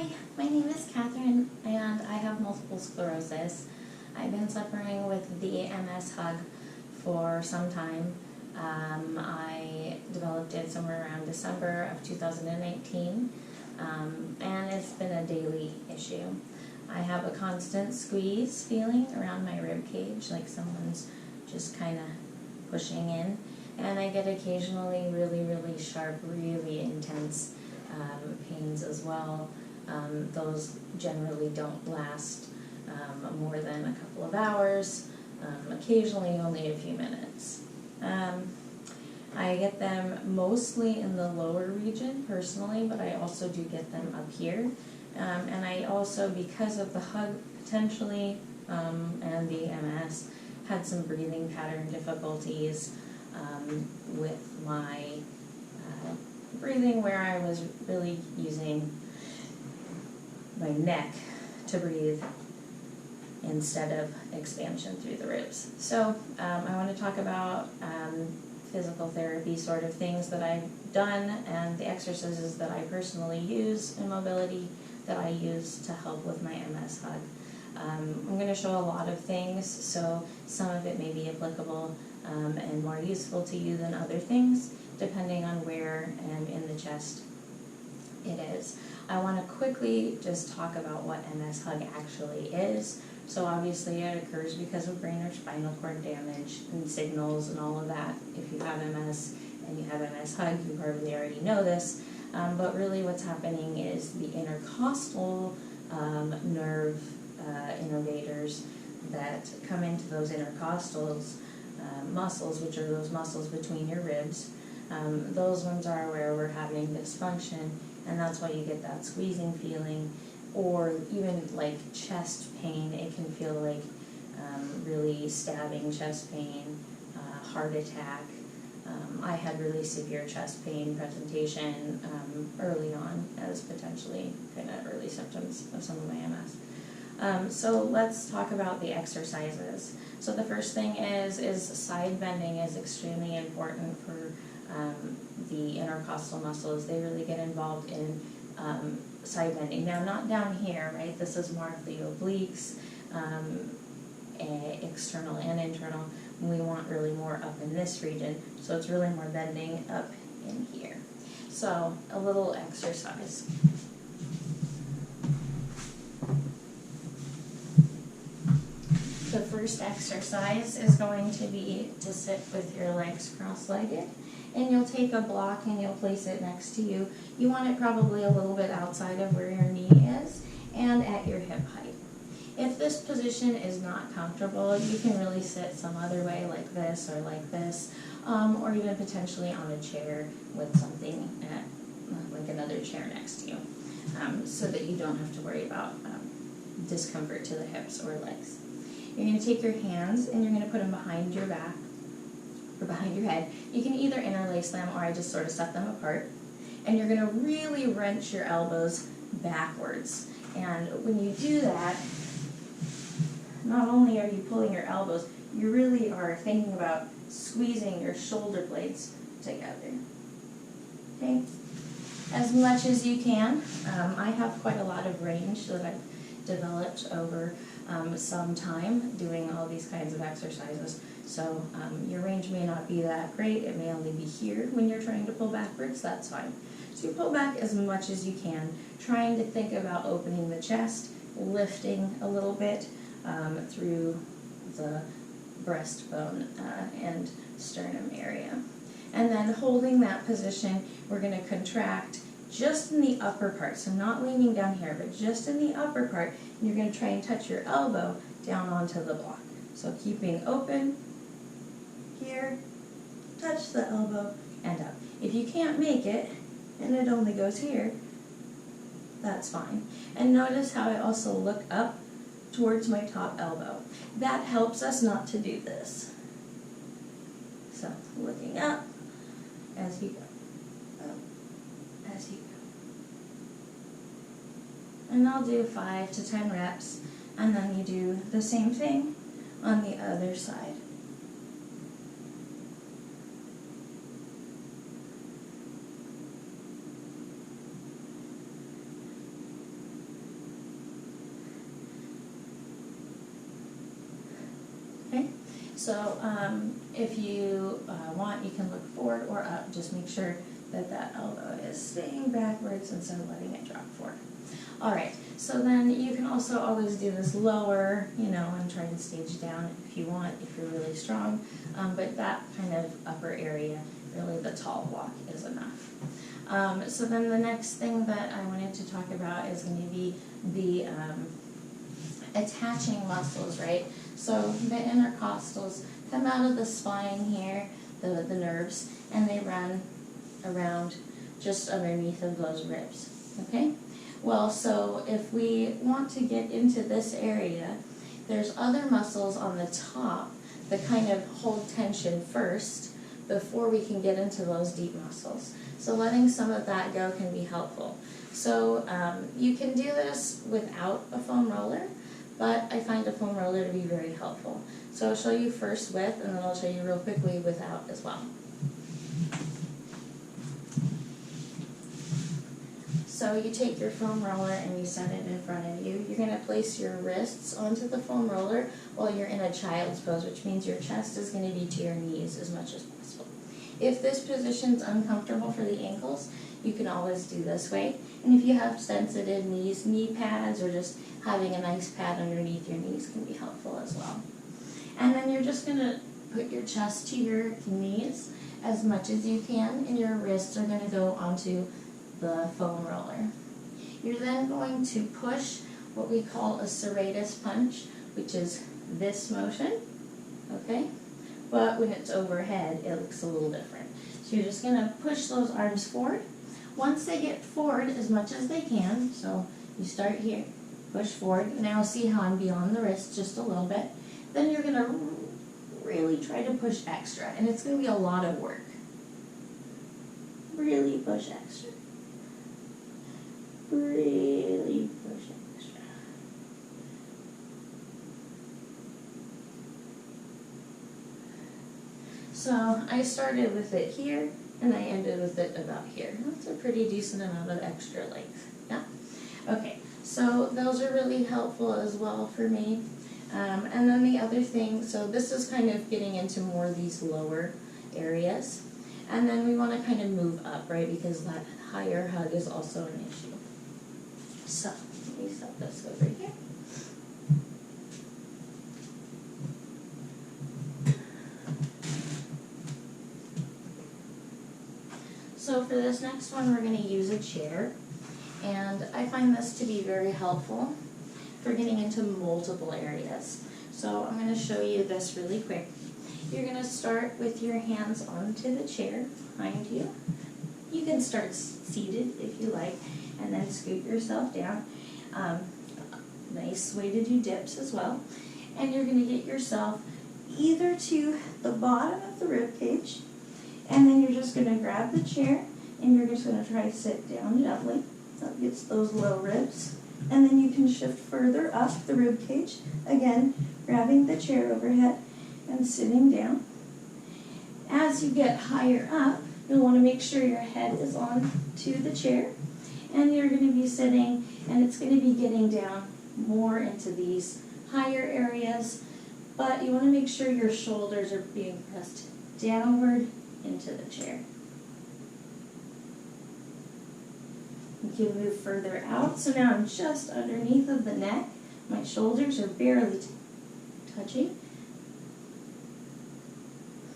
Hi, my name is Catherine and I have multiple sclerosis. I've been suffering with the MS hug for some time. I developed it somewhere around December of 2019, and it's been a daily issue. I have a constant squeeze feeling around my rib cage, like someone's just kind of pushing in, and I get occasionally really sharp, really intense pains as well. Those generally don't last more than a couple of hours, occasionally only a few minutes. I get them mostly in the lower region personally, but I also do get them up here. And I also, because of the hug potentially and the MS, had some breathing pattern difficulties with my breathing, where I was really using my neck to breathe instead of expansion through the ribs. So I want to talk about physical therapy sort of things that I've done and the exercises that I personally use in mobility that I use to help with my MS hug. I'm going to show a lot of things, so some of it may be applicable and more useful to you than other things, depending on where and in the chest it is. I want to quickly just talk about what MS hug actually is. So obviously it occurs because of brain or spinal cord damage and signals and all of that. If you have MS and you have MS hug, you probably already know this. But really what's happening is the intercostal nerve innervators that come into those intercostals muscles, which are those muscles between your ribs. Those ones are where we're having dysfunction, and that's why you get that squeezing feeling, or even like chest pain. It can feel like really stabbing chest pain, heart attack. I had really severe chest pain presentation early on as potentially kind of early symptoms of some of my MS. So let's talk about the exercises. So the first thing is side bending is extremely important for the intercostal muscles. They really get involved in side bending. Now, not down here, right? This is more of the obliques, external and internal. We want really more up in this region, so it's really more bending up in here. So a little exercise. The first exercise is going to be to sit with your legs cross-legged, and you'll take a block and you'll place it next to you. You want it probably a little bit outside of where your knee is and at your hip height. If this position is not comfortable, you can really sit some other way, like this or like this, or even potentially on a chair with something like another chair next to you, so that you don't have to worry about discomfort to the hips or legs. You're going to take your hands and you're going to put them behind your back or behind your head. You can either interlace them, or I just sort of set them apart. And you're going to really wrench your elbows backwards. And when you do that, not only are you pulling your elbows, you really are thinking about squeezing your shoulder blades together. Okay? As much as you can. I have quite a lot of range that I've developed over some time doing all these kinds of exercises. So your range may not be that great. It may only be here when you're trying to pull backwards. That's fine. So you pull back as much as you can, trying to think about opening the chest, lifting a little bit through the breastbone and sternum area. And then holding that position, we're going to contract just in the upper part, so not leaning down here, but just in the upper part, and you're going to try and touch your elbow down onto the block. So keeping open here, touch the elbow, and up. If you can't make it, and it only goes here, that's fine. And notice how I also look up towards my top elbow. That helps us not to do this. So looking up as you go, up as you go. And I'll do 5 to 10 reps, and then you do the same thing on the other side. So if you want, you can look forward or up. Just make sure that that elbow is staying backwards instead of letting it drop forward. All right, so then you can also always do this lower, and try and stage down if you want, if you're really strong. But that kind of upper area, really the tall walk is enough. So then the next thing that I wanted to talk about is going to be the attaching muscles, right? So the intercostals come out of the spine here, the nerves, and they run around just underneath of those ribs, okay? Well, so if we want to get into this area, there's other muscles on the top that kind of hold tension first before we can get into those deep muscles. So letting some of that go can be helpful. So you can do this without a foam roller, but I find a foam roller to be very helpful. So I'll show you first with, and then I'll show you real quickly without as well. So you take your foam roller and you set it in front of you. You're going to place your wrists onto the foam roller while you're in a child's pose, which means your chest is going to be to your knees as much as possible. If this position's uncomfortable for the ankles, you can always do this way. And if you have sensitive knees, knee pads, or just having a nice pad underneath your knees can be helpful as well. And then you're just going to put your chest to your knees as much as you can, and your wrists are going to go onto the foam roller. You're then going to push what we call a serratus punch, which is this motion, okay? But when it's overhead, it looks a little different. So you're just going to push those arms forward. Once they get forward as much as they can, so you start here, push forward. Now see how I'm beyond the wrist just a little bit. Then you're going to really try to push extra, and it's going to be a lot of work. Really push extra. Really push extra. So I started with it here, and I ended with it about here. That's a pretty decent amount of extra length. Yeah? Okay, so those are really helpful as well for me. And then the other thing, so this is kind of getting into more of these lower areas. And then we want to kind of move up, right, because that higher hug is also an issue. So, let me set this over here. So for this next one, we're going to use a chair. And I find this to be very helpful for getting into multiple areas. So I'm going to show you this really quick. You're going to start with your hands onto the chair behind you. You can start seated if you like, and then scoot yourself down. Nice way to do dips as well. And you're going to get yourself either to the bottom of the rib cage, and then you're just going to grab the chair, and you're just going to try to sit down gently. That gets those low ribs. And then you can shift further up the rib cage, again, grabbing the chair overhead and sitting down. As you get higher up, you'll want to make sure your head is on to the chair, and you're going to be sitting, and it's going to be getting down more into these higher areas, but you want to make sure your shoulders are being pressed downward into the chair. You can move further out, so now I'm just underneath of the neck. My shoulders are barely touching.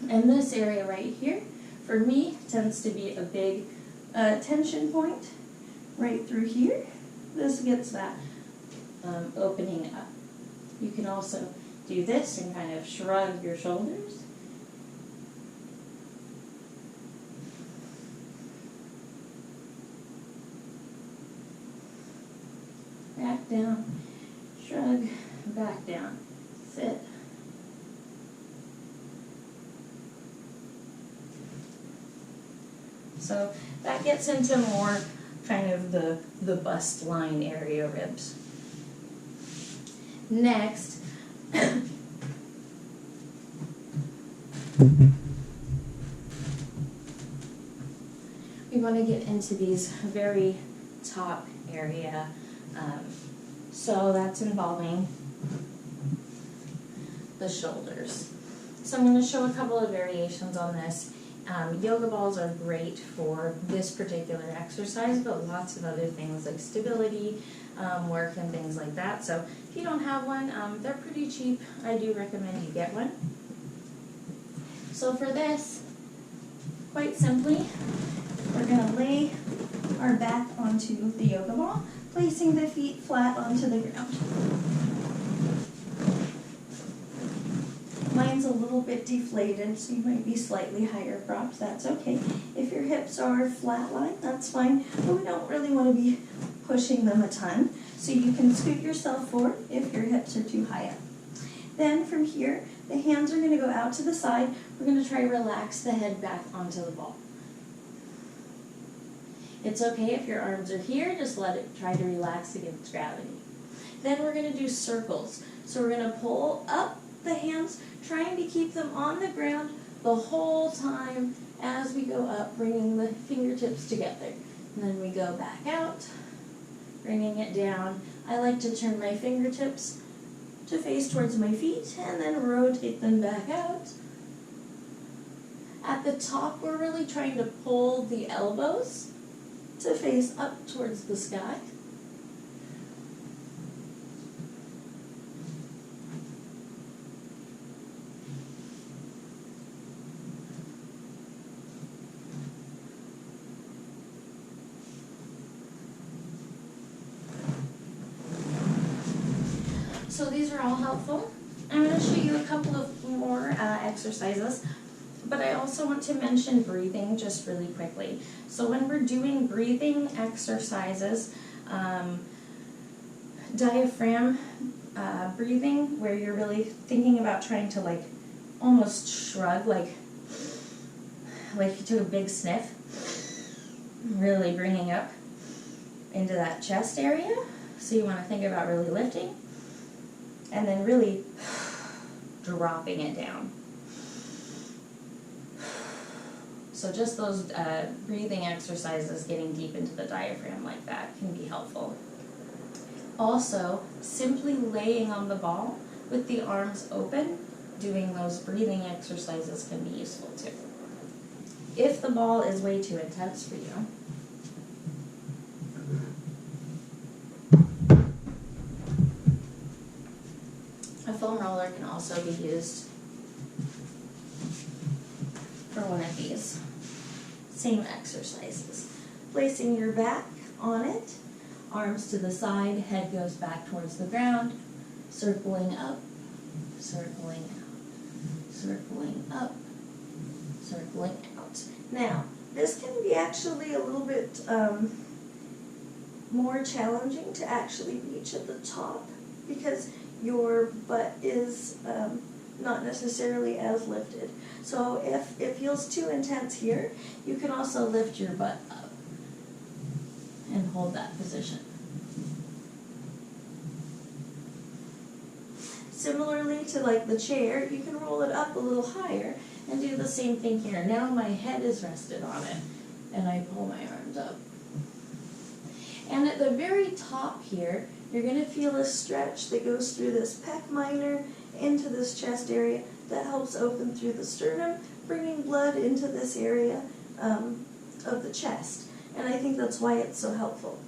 And this area right here, for me, tends to be a big tension point right through here. This gets that opening up. You can also do this and kind of shrug your shoulders. Back down, shrug, back down, sit. So that gets into more kind of the bust line area ribs. Next, we want to get into these very top area. So that's involving the shoulders. So I'm going to show a couple of variations on this. Yoga balls are great for this particular exercise, but lots of other things like stability work and things like that. So if you don't have one, they're pretty cheap. I do recommend you get one. So for this, quite simply, we're going to lay our back onto the yoga ball, placing the feet flat onto the ground. Mine's a little bit deflated, so you might be slightly higher props. That's okay. If your hips are flat line, that's fine, but we don't really want to be pushing them a ton. So you can scoot yourself forward if your hips are too high up. Then from here, the hands are going to go out to the side. We're going to try to relax the head back onto the ball. It's okay if your arms are here, just let it try to relax against gravity. Then we're going to do circles. So we're going to pull up the hands, trying to keep them on the ground the whole time as we go up, bringing the fingertips together. And then we go back out, bringing it down. I like to turn my fingertips to face towards my feet and then rotate them back out. At the top, we're really trying to pull the elbows to face up towards the sky. So these are all helpful. I'm going to show you a couple of more exercises, but I also want to mention breathing just really quickly. So when we're doing breathing exercises, diaphragm breathing, where you're really thinking about trying to like almost shrug, like you took a big sniff, really bringing up into that chest area. So you want to think about really lifting and then really dropping it down. So just those breathing exercises, getting deep into the diaphragm like that, can be helpful. Also, simply laying on the ball with the arms open, doing those breathing exercises can be useful too. If the ball is way too intense for you, a foam roller can also be used for one of these same exercises. Placing your back on it, arms to the side, head goes back towards the ground, circling up, circling out, circling up, circling out. Now, this can be actually a little bit more challenging to actually reach at the top because your butt is not necessarily as lifted. So if it feels too intense here, you can also lift your butt up and hold that position. Similarly to like the chair, you can roll it up a little higher and do the same thing here. Now my head is rested on it and I pull my arms up. And at the very top here, you're going to feel a stretch that goes through this pec minor into this chest area that helps open through the sternum, bringing blood into this area of the chest. And I think that's why it's so helpful.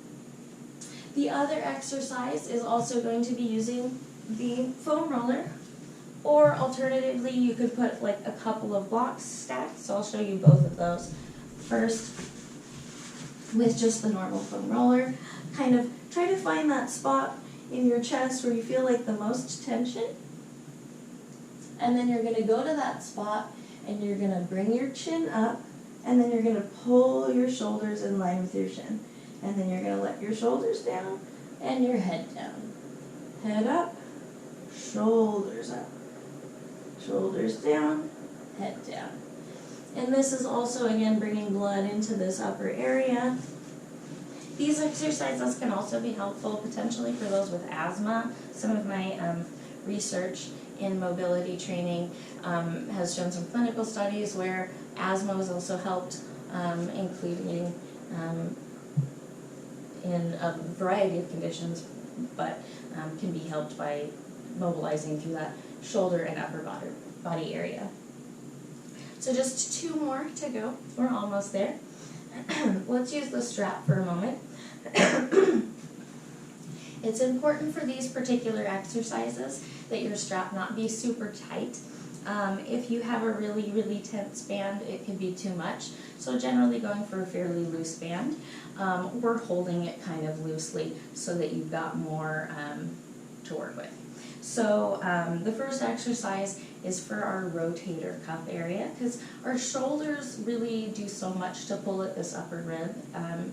The other exercise is also going to be using the foam roller, or alternatively you could put like a couple of blocks stacked. So I'll show you both of those. First, with just the normal foam roller, kind of try to find that spot in your chest where you feel like the most tension. And then you're going to go to that spot and you're going to bring your chin up and then you're going to pull your shoulders in line with your chin. And then you're going to let your shoulders down and your head down. Head up, shoulders up, shoulders down, head down. And this is also, again, bringing blood into this upper area. These exercises can also be helpful potentially for those with asthma. Some of my research in mobility training has shown some clinical studies where asthma was also helped, including in a variety of conditions, but can be helped by mobilizing through that shoulder and upper body area. So just 2 more to go. We're almost there. Let's use the strap for a moment. It's important for these particular exercises that your strap not be super tight. If you have a really, really tense band, it can be too much. So generally going for a fairly loose band. We're holding it kind of loosely so that you've got more to work with. So the first exercise is for our rotator cuff area, because our shoulders really do so much to pull at this upper rib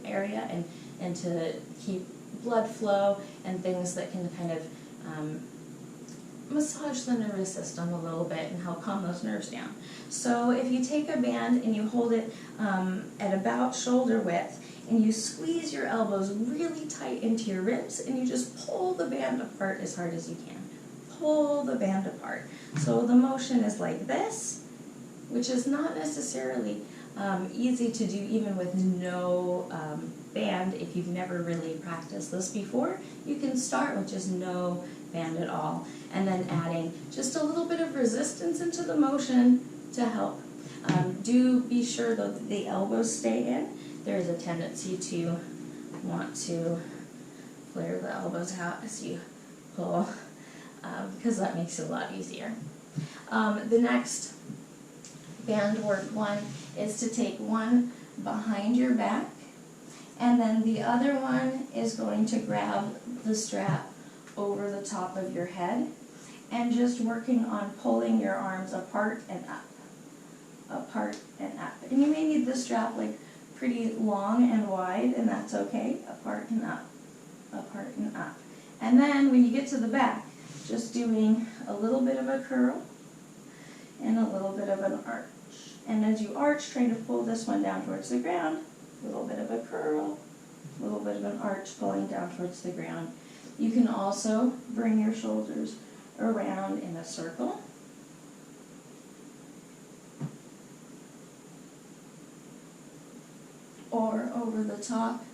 area and to keep blood flow and things that can kind of massage the nervous system a little bit and help calm those nerves down. So if you take a band and you hold it at about shoulder width and you squeeze your elbows really tight into your ribs and you just pull the band apart as hard as you can. Pull the band apart. So the motion is like this, which is not necessarily easy to do even with no band. If you've never really practiced this before, you can start with just no band at all, and then adding just a little bit of resistance into the motion to help. Do be sure that the elbows stay in. There's a tendency to want to flare the elbows out as you pull, because that makes it a lot easier. The next band work one is to take one behind your back, and then the other one is going to grab the strap over the top of your head and just working on pulling your arms apart and up, apart and up. And you may need the strap like pretty long and wide, and that's okay. Apart and up, apart and up. And then when you get to the back, just doing a little bit of a curl and a little bit of an arch. And as you arch, trying to pull this one down towards the ground, a little bit of a curl, a little bit of an arch pulling down towards the ground. You can also bring your shoulders around in a circle. Or over the top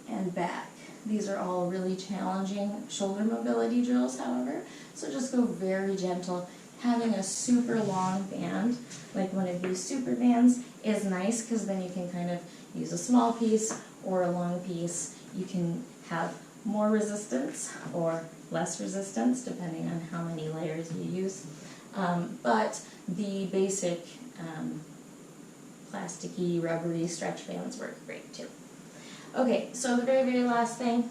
and back. These are all really challenging shoulder mobility drills, however, so just go very gentle. Having a super long band, like one of these super bands, is nice because then you can kind of use a small piece or a long piece. You can have more resistance or less resistance depending on how many layers you use. But the basic plasticky, rubbery stretch bands work great too. Okay, so the very, very last thing,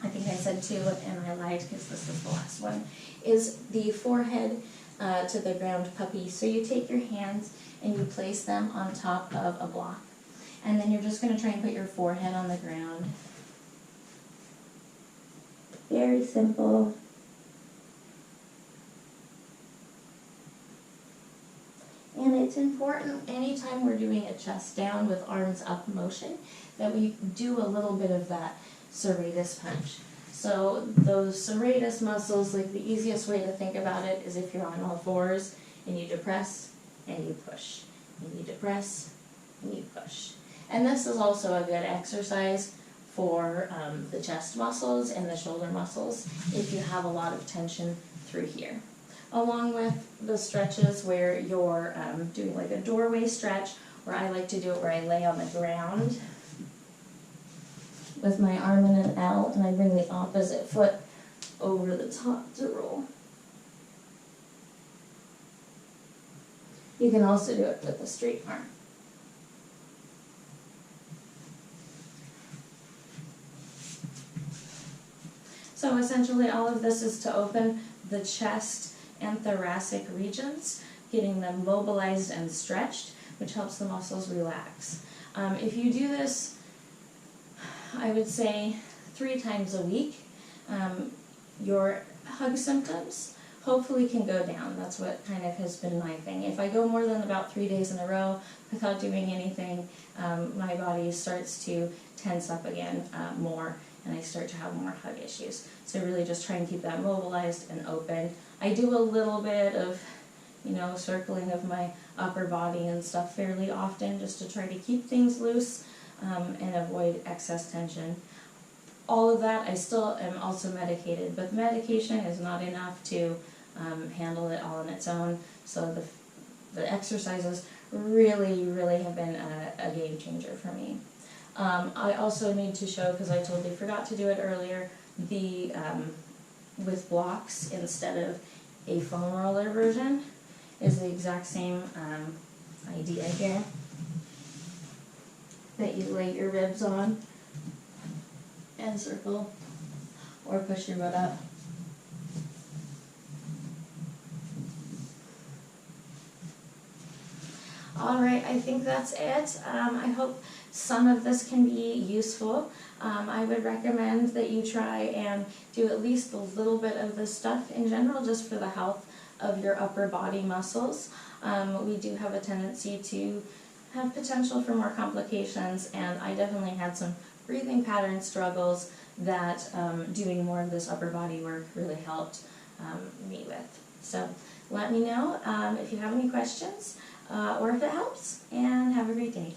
I think I said 2 and I lied because this is the last one, is the forehead to the ground puppy. So you take your hands and you place them on top of a block. And then you're just going to try and put your forehead on the ground. Very simple. And it's important anytime we're doing a chest down with arms up motion that we do a little bit of that serratus punch. So those serratus muscles, like the easiest way to think about it is if you're on all fours and you depress and you push, and you depress and you push. And this is also a good exercise for the chest muscles and the shoulder muscles if you have a lot of tension through here. Along with the stretches where you're doing like a doorway stretch, where I like to do it where I lay on the ground with my arm in an L and I bring the opposite foot over the top to roll. You can also do it with a straight arm. So essentially all of this is to open the chest and thoracic regions, getting them mobilized and stretched, which helps the muscles relax. If you do this, I would say 3 times a week, your hug symptoms hopefully can go down. That's what kind of has been my thing. If I go more than about 3 days in a row without doing anything, my body starts to tense up again more, and I start to have more hug issues. So really just try and keep that mobilized and open. I do a little bit of, circling of my upper body and stuff fairly often just to try to keep things loose and avoid excess tension. All of that, I still am also medicated, but medication is not enough to handle it all on its own. So the exercises really have been a game changer for me. I also need to show, because I totally forgot to do it earlier, the with blocks instead of a foam roller version is the exact same idea here, that you lay your ribs on and circle or push your butt up. Alright, I think that's it. I hope some of this can be useful. I would recommend that you try and do at least a little bit of this stuff in general, just for the health of your upper body muscles. We do have a tendency to have potential for more complications, and I definitely had some breathing pattern struggles that doing more of this upper body work really helped me with. So let me know if you have any questions or if it helps, and have a great day.